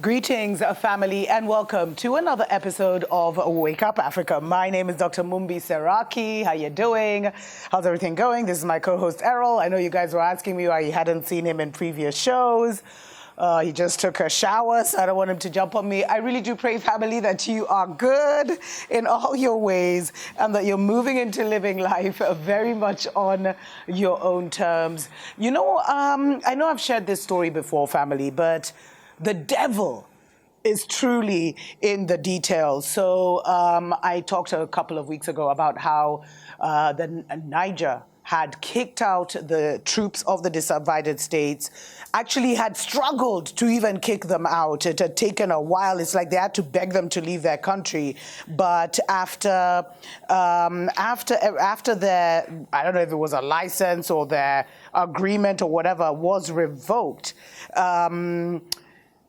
Greetings, family, and welcome to another episode of Wake Up Africa. My name is Dr. Mumbi Seraki. How you doing? How's everything going? This is my co-host Errol. I know you guys were asking me why you hadn't seen him in previous shows. He just took a shower, so I don't want him to jump on me. I really do pray, family, that you are good in all your ways and that you're moving into living life very much on your own terms. You know, I know I've shared this story before, family, but the devil is truly in the details. So I talked a couple of weeks ago about how the Niger had kicked out the troops of the divided states, actually had struggled to even kick them out. It had taken a while. It's like they had to beg them to leave their country. But after their, I don't know if it was a license or their agreement or whatever was revoked,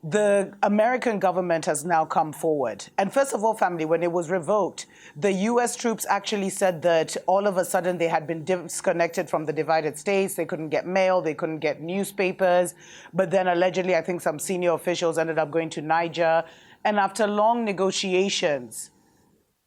the American government has now come forward. And first of all, family, when it was revoked, the U.S. troops actually said that all of a sudden they had been disconnected from the divided states. They couldn't get mail. They couldn't get newspapers. But then allegedly, I think some senior officials ended up going to Niger. And after long negotiations,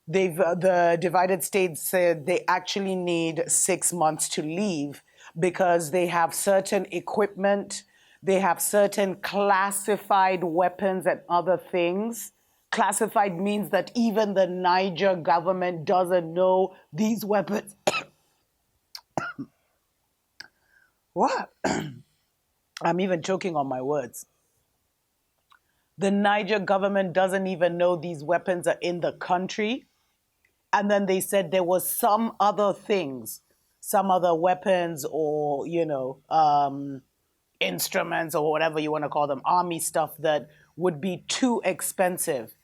the divided states said they actually need 6 months to leave because they have certain equipment. They have certain classified weapons and other things. Classified means that even the Niger government doesn't know these weapons. What? I'm even choking on my words. The Niger government doesn't even know these weapons are in the country. And then they said there was some other things, some other weapons or, instruments or whatever you want to call them, army stuff that would be too expensive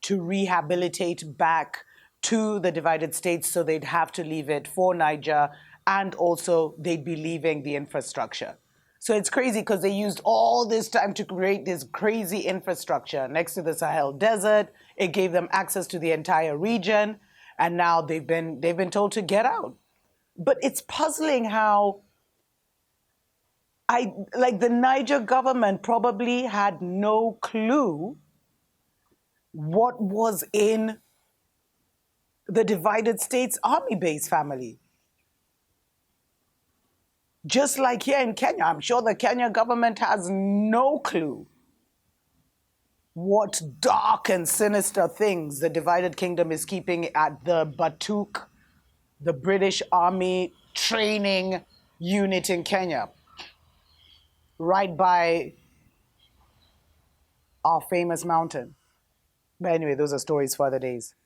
to rehabilitate back to the divided states, so they'd have to leave it for Niger, and also they'd be leaving the infrastructure. So it's crazy because they used all this time to create this crazy infrastructure next to the Sahel desert. It gave them access to the entire region, and now they've been told to get out. But it's puzzling how the Niger government probably had no clue what was in the divided states army base, family. Just like here in Kenya, I'm sure the Kenya government has no clue what dark and sinister things the divided kingdom is keeping at the Batuk, the British Army training unit in Kenya, right by our famous mountain. But anyway, those are stories for other days.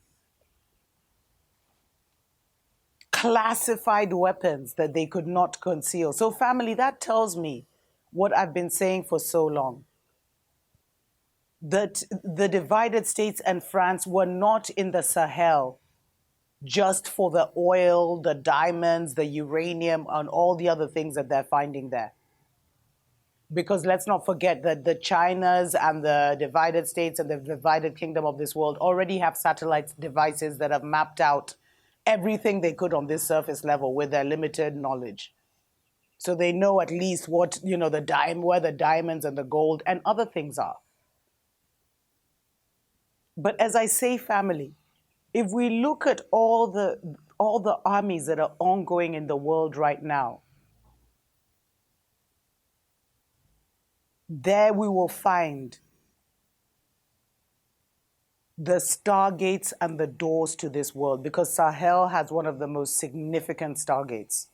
Classified weapons that they could not conceal. So family, that tells me what I've been saying for so long. That the divided states and France were not in the Sahel just for the oil, the diamonds, the uranium, and all the other things that they're finding there. Because let's not forget that the Chinas and the divided states and the divided kingdom of this world already have satellite devices that have mapped out everything they could on this surface level with their limited knowledge. So they know at least what, where the diamonds and the gold and other things are. But as I say, family, if we look at all the armies that are ongoing in the world right now, there we will find the stargates and the doors to this world, because Sahel has one of the most significant stargates.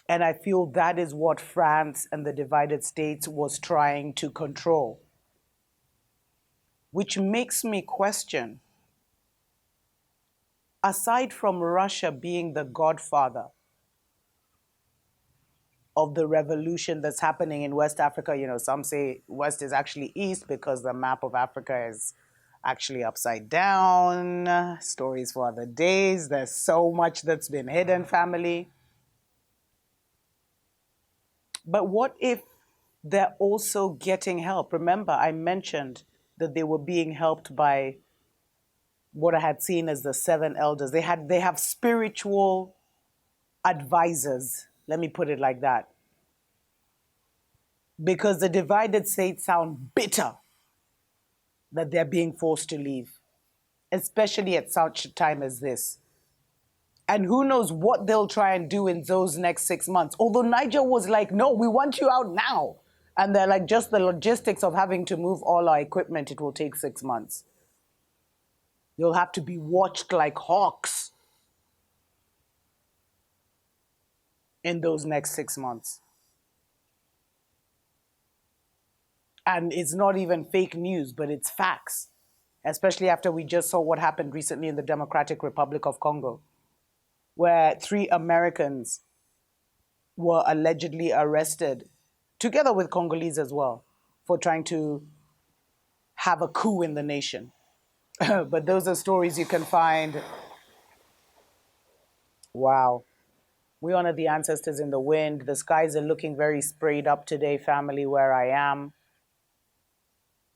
And I feel that is what France and the divided states was trying to control. Which makes me question, aside from Russia being the godfather of the revolution that's happening in West Africa, some say West is actually East because the map of Africa is actually upside down. Stories for other days. There's so much that's been hidden, family. But what if they're also getting help? Remember, I mentioned that they were being helped by what I had seen as the 7 elders. They have spiritual advisors. Let me put it like that. because the divided states sound bitter that they're being forced to leave, especially at such a time as this. And who knows what they'll try and do in those next 6 months. Although Niger was like, no, we want you out now. And they're like, just the logistics of having to move all our equipment, it will take 6 months. You'll have to be watched like hawks in those next 6 months. And it's not even fake news, but it's facts, especially after we just saw what happened recently in the Democratic Republic of Congo, where 3 Americans were allegedly arrested, together with Congolese as well, for trying to have a coup in the nation. But those are stories you can find. Wow. We honor the ancestors in the wind. The skies are looking very sprayed up today, family, where I am.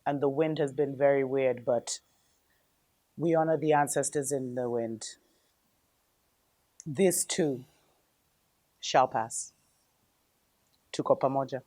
And the wind has been very weird, but we honor the ancestors in the wind. This too shall pass. Tuko pamoja.